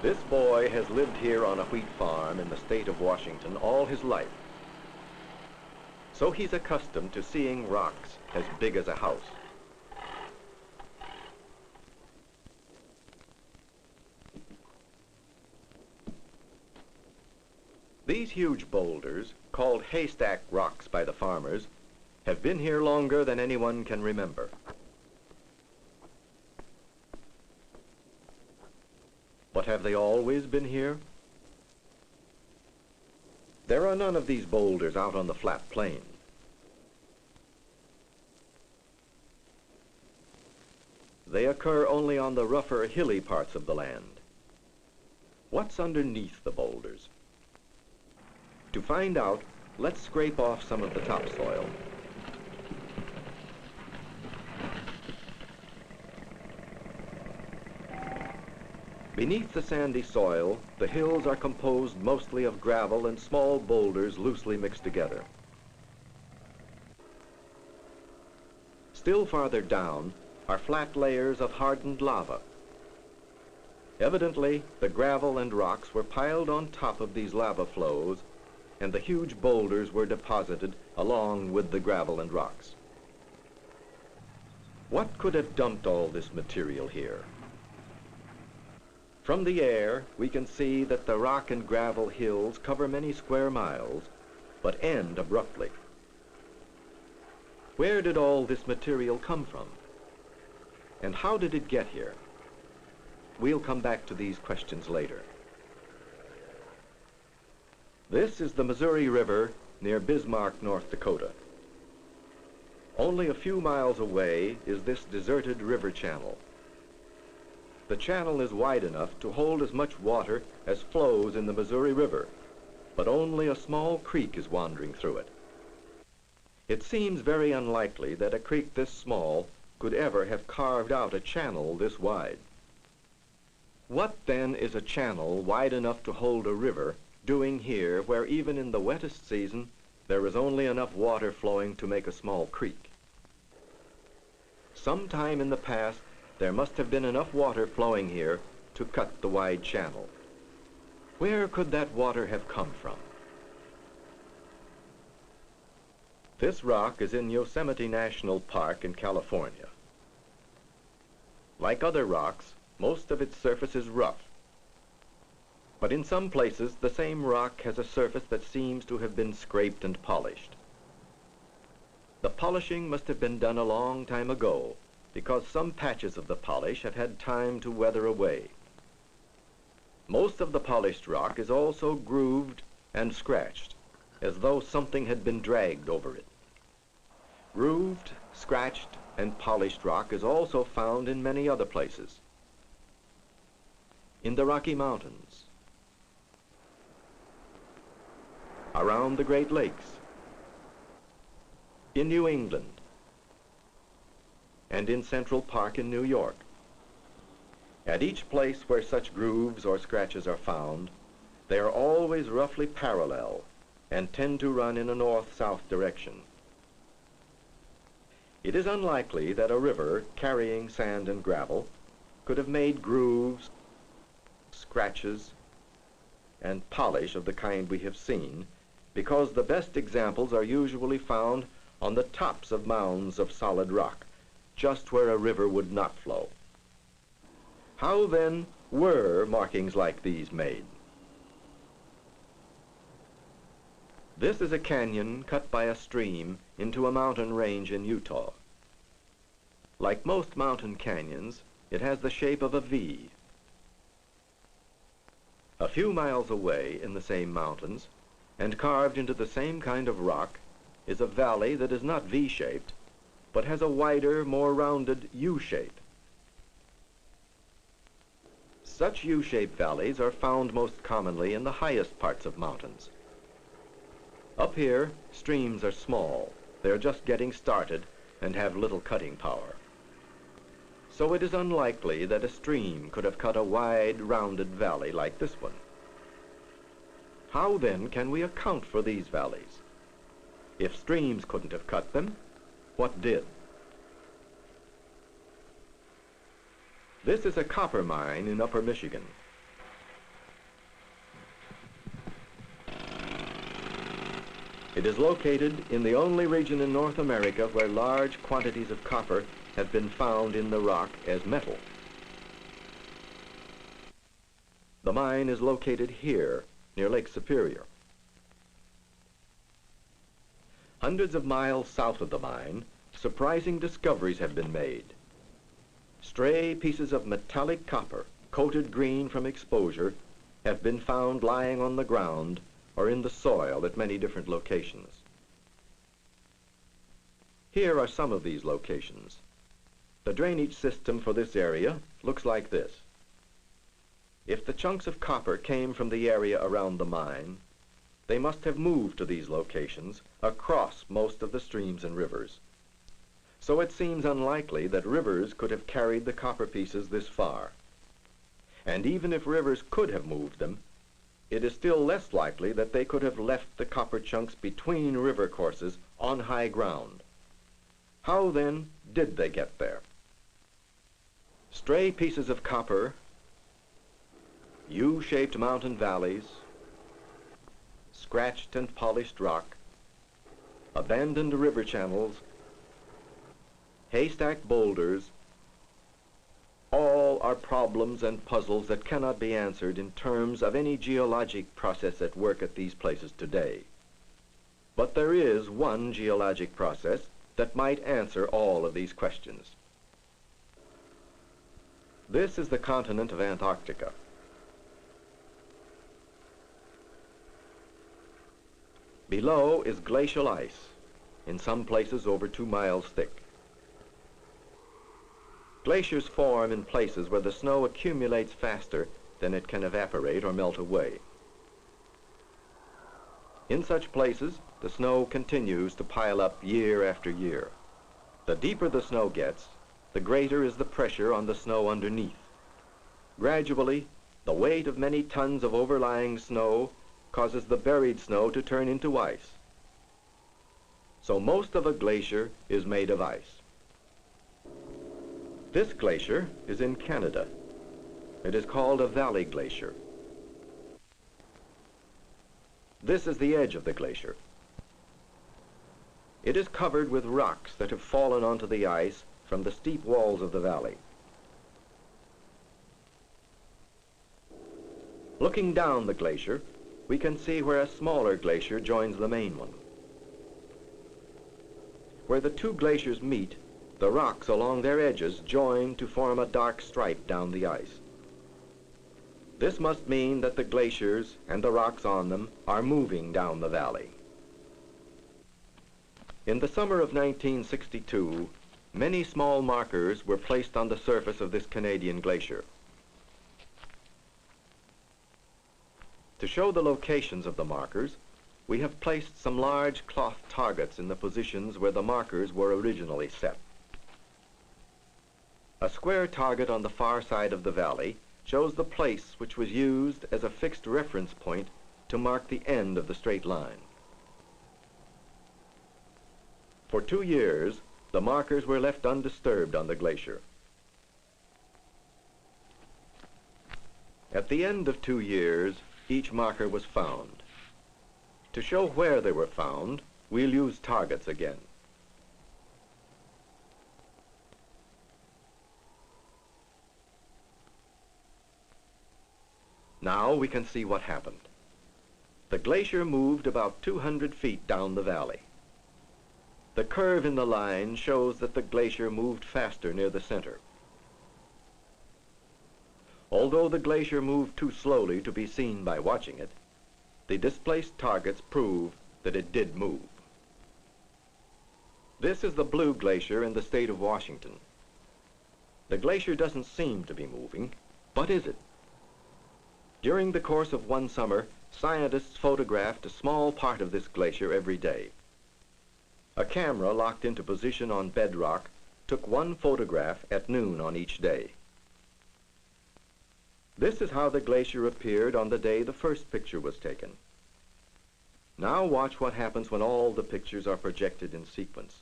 This boy has lived here on a wheat farm in the state of Washington all his life. So he's accustomed to seeing rocks as big as a house. These huge boulders, called haystack rocks by the farmers, have been here longer than anyone can remember. But have they always been here? There are none of these boulders out on the flat plain. They occur only on the rougher, hilly parts of the land. What's underneath the boulders? To find out, let's scrape off some of the topsoil. Beneath the sandy soil, the hills are composed mostly of gravel and small boulders loosely mixed together. Still farther down are flat layers of hardened lava. Evidently, the gravel and rocks were piled on top of these lava flows, and the huge boulders were deposited along with the gravel and rocks. What could have dumped all this material here? From the air, we can see that the rock and gravel hills cover many square miles, but end abruptly. Where did all this material come from? And how did it get here? We'll come back to these questions later. This is the Missouri River near Bismarck, North Dakota. Only a few miles away is this deserted river channel. The channel is wide enough to hold as much water as flows in the Missouri River, but only a small creek is wandering through it. It seems very unlikely that a creek this small could ever have carved out a channel this wide. What then is a channel wide enough to hold a river doing here where even in the wettest season there is only enough water flowing to make a small creek? Sometime in the past there must have been enough water flowing here to cut the wide channel. Where could that water have come from? This rock is in Yosemite National Park in California. Like other rocks, most of its surface is rough. But in some places, the same rock has a surface that seems to have been scraped and polished. The polishing must have been done a long time ago, because some patches of the polish have had time to weather away. Most of the polished rock is also grooved and scratched, as though something had been dragged over it. Grooved, scratched, and polished rock is also found in many other places. In the Rocky Mountains, around the Great Lakes, in New England, and in Central Park in New York. At each place where such grooves or scratches are found, they are always roughly parallel and tend to run in a north-south direction. It is unlikely that a river carrying sand and gravel could have made grooves, scratches, and polish of the kind we have seen, because the best examples are usually found on the tops of mounds of solid rock, just where a river would not flow. How then were markings like these made? This is a canyon cut by a stream into a mountain range in Utah. Like most mountain canyons, it has the shape of a V. A few miles away in the same mountains, and carved into the same kind of rock, is a valley that is not V-shaped, but has a wider, more rounded U-shape. Such U-shaped valleys are found most commonly in the highest parts of mountains. Up here, streams are small. They're just getting started and have little cutting power. So it is unlikely that a stream could have cut a wide, rounded valley like this one. How then can we account for these valleys? If streams couldn't have cut them, what did? This is a copper mine in Upper Michigan. It is located in the only region in North America where large quantities of copper have been found in the rock as metal. The mine is located here, near Lake Superior. Hundreds of miles south of the mine, surprising discoveries have been made. Stray pieces of metallic copper, coated green from exposure, have been found lying on the ground or in the soil at many different locations. Here are some of these locations. The drainage system for this area looks like this. If the chunks of copper came from the area around the mine, they must have moved to these locations across most of the streams and rivers. So it seems unlikely that rivers could have carried the copper pieces this far. And even if rivers could have moved them, it is still less likely that they could have left the copper chunks between river courses on high ground. How then did they get there? Stray pieces of copper, U-shaped mountain valleys, scratched and polished rock, abandoned river channels, haystack boulders, all are problems and puzzles that cannot be answered in terms of any geologic process at work at these places today. But there is one geologic process that might answer all of these questions. This is the continent of Antarctica. Below is glacial ice, in some places over 2 miles thick. Glaciers form in places where the snow accumulates faster than it can evaporate or melt away. In such places, the snow continues to pile up year after year. The deeper the snow gets, the greater is the pressure on the snow underneath. Gradually, the weight of many tons of overlying snow causes the buried snow to turn into ice. So most of a glacier is made of ice. This glacier is in Canada. It is called a valley glacier. This is the edge of the glacier. It is covered with rocks that have fallen onto the ice from the steep walls of the valley. Looking down the glacier, we can see where a smaller glacier joins the main one. Where the two glaciers meet, the rocks along their edges join to form a dark stripe down the ice. This must mean that the glaciers and the rocks on them are moving down the valley. In the summer of 1962, many small markers were placed on the surface of this Canadian glacier. To show the locations of the markers, we have placed some large cloth targets in the positions where the markers were originally set. A square target on the far side of the valley shows the place which was used as a fixed reference point to mark the end of the straight line. For 2 years, the markers were left undisturbed on the glacier. At the end of 2 years, each marker was found. To show where they were found, we'll use targets again. Now we can see what happened. The glacier moved about 200 feet down the valley. The curve in the line shows that the glacier moved faster near the center. Although the glacier moved too slowly to be seen by watching it, the displaced targets prove that it did move. This is the Blue Glacier in the state of Washington. The glacier doesn't seem to be moving, but is it? During the course of one summer, scientists photographed a small part of this glacier every day. A camera locked into position on bedrock took one photograph at noon on each day. This is how the glacier appeared on the day the first picture was taken. Now watch what happens when all the pictures are projected in sequence.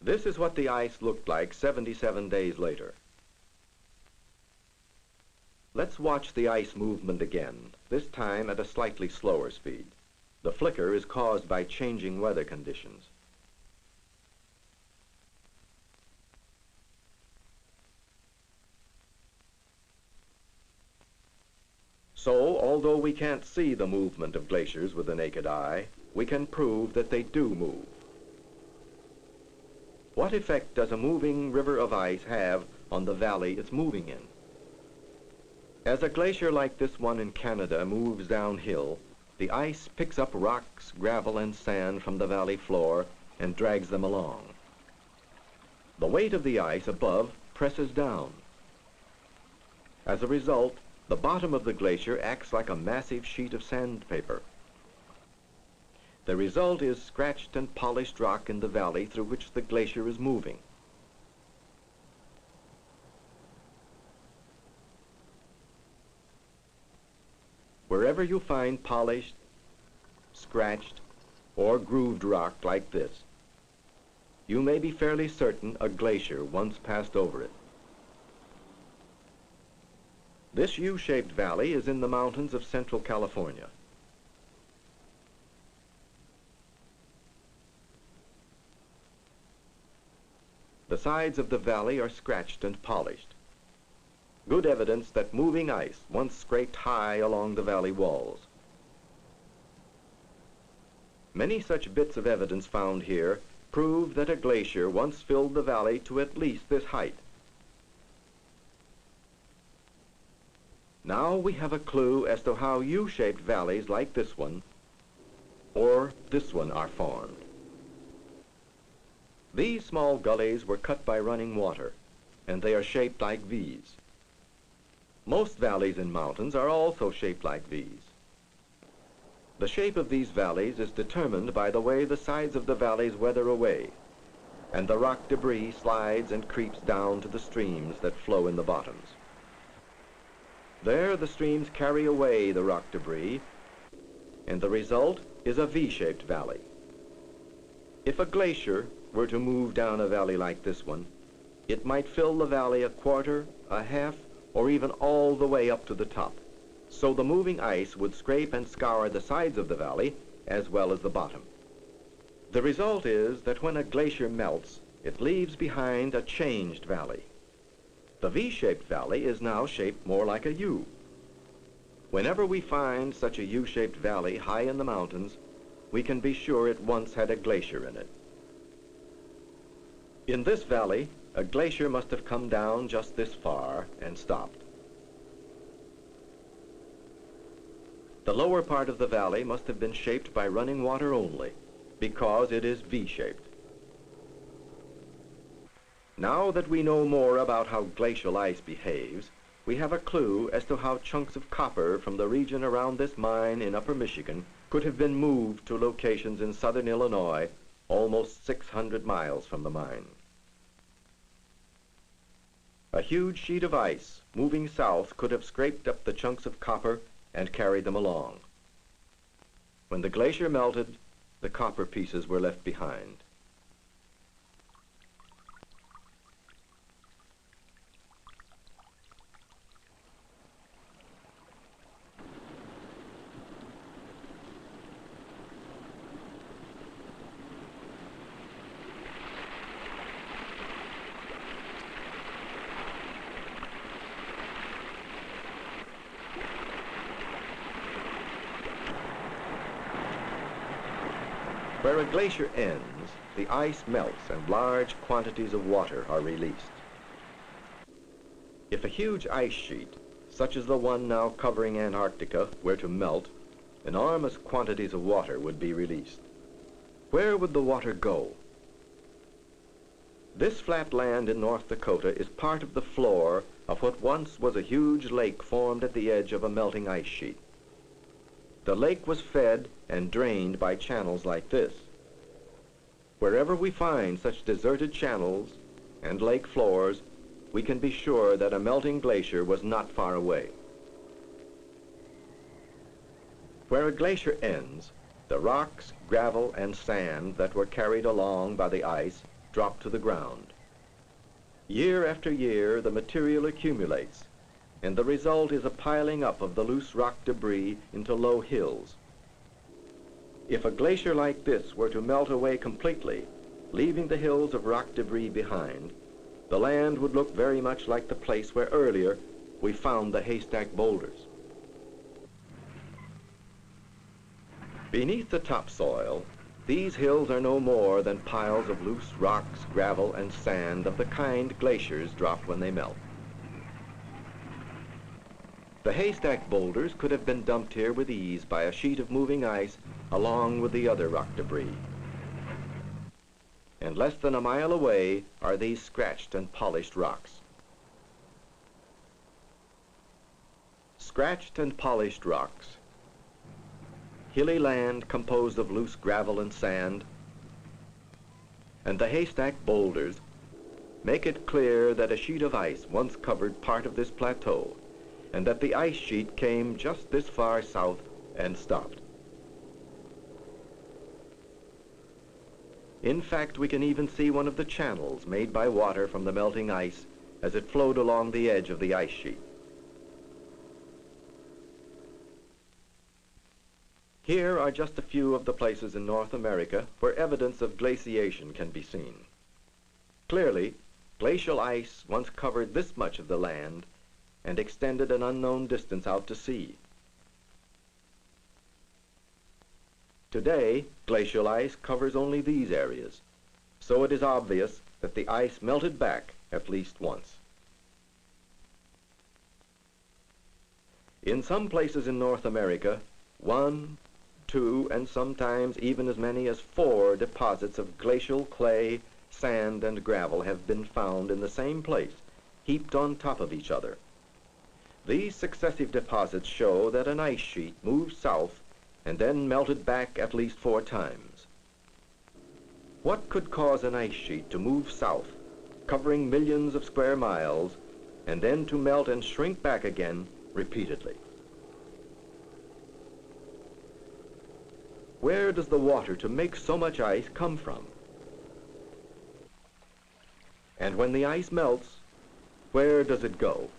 This is what the ice looked like 77 days later. Let's watch the ice movement again, this time at a slightly slower speed. The flicker is caused by changing weather conditions. So, although we can't see the movement of glaciers with the naked eye, we can prove that they do move. What effect does a moving river of ice have on the valley it's moving in? As a glacier like this one in Canada moves downhill, the ice picks up rocks, gravel, and sand from the valley floor and drags them along. The weight of the ice above presses down. As a result, the bottom of the glacier acts like a massive sheet of sandpaper. The result is scratched and polished rock in the valley through which the glacier is moving. Wherever you find polished, scratched, or grooved rock like this, you may be fairly certain a glacier once passed over it. This U-shaped valley is in the mountains of central California. The sides of the valley are scratched and polished. Good evidence that moving ice once scraped high along the valley walls. Many such bits of evidence found here prove that a glacier once filled the valley to at least this height. Now we have a clue as to how U-shaped valleys like this one or this one are formed. These small gullies were cut by running water, and they are shaped like V's. Most valleys in mountains are also shaped like V's. The shape of these valleys is determined by the way the sides of the valleys weather away, and the rock debris slides and creeps down to the streams that flow in the bottoms. There, the streams carry away the rock debris, and the result is a V-shaped valley. If a glacier were to move down a valley like this one, it might fill the valley a quarter, a half, or even all the way up to the top. So the moving ice would scrape and scour the sides of the valley as well as the bottom. The result is that when a glacier melts, it leaves behind a changed valley. The V-shaped valley is now shaped more like a U. Whenever we find such a U-shaped valley high in the mountains, we can be sure it once had a glacier in it. In this valley, a glacier must have come down just this far and stopped. The lower part of the valley must have been shaped by running water only, because it is V-shaped. Now that we know more about how glacial ice behaves, we have a clue as to how chunks of copper from the region around this mine in Upper Michigan could have been moved to locations in southern Illinois, almost 600 miles from the mine. A huge sheet of ice moving south could have scraped up the chunks of copper and carried them along. When the glacier melted, the copper pieces were left behind. Where a glacier ends, the ice melts and large quantities of water are released. If a huge ice sheet, such as the one now covering Antarctica, were to melt, enormous quantities of water would be released. Where would the water go? This flat land in North Dakota is part of the floor of what once was a huge lake formed at the edge of a melting ice sheet. The lake was fed and drained by channels like this. Wherever we find such deserted channels and lake floors, we can be sure that a melting glacier was not far away. Where a glacier ends, the rocks, gravel, and sand that were carried along by the ice drop to the ground. Year after year, the material accumulates, and the result is a piling up of the loose rock debris into low hills. If a glacier like this were to melt away completely, leaving the hills of rock debris behind, the land would look very much like the place where earlier we found the haystack boulders. Beneath the topsoil, these hills are no more than piles of loose rocks, gravel, and sand of the kind glaciers drop when they melt. The haystack boulders could have been dumped here with ease by a sheet of moving ice along with the other rock debris. And less than a mile away are these scratched and polished rocks. Scratched and polished rocks, hilly land composed of loose gravel and sand, and the haystack boulders make it clear that a sheet of ice once covered part of this plateau, and that the ice sheet came just this far south and stopped. In fact, we can even see one of the channels made by water from the melting ice as it flowed along the edge of the ice sheet. Here are just a few of the places in North America where evidence of glaciation can be seen. Clearly, glacial ice once covered this much of the land and extended an unknown distance out to sea. Today, glacial ice covers only these areas, so it is obvious that the ice melted back at least once. In some places in North America, 1, 2, and sometimes even as many as 4 deposits of glacial clay, sand, and gravel have been found in the same place, heaped on top of each other. These successive deposits show that an ice sheet moved south and then melted back at least 4 times. What could cause an ice sheet to move south, covering millions of square miles, and then to melt and shrink back again repeatedly? Where does the water to make so much ice come from? And when the ice melts, where does it go?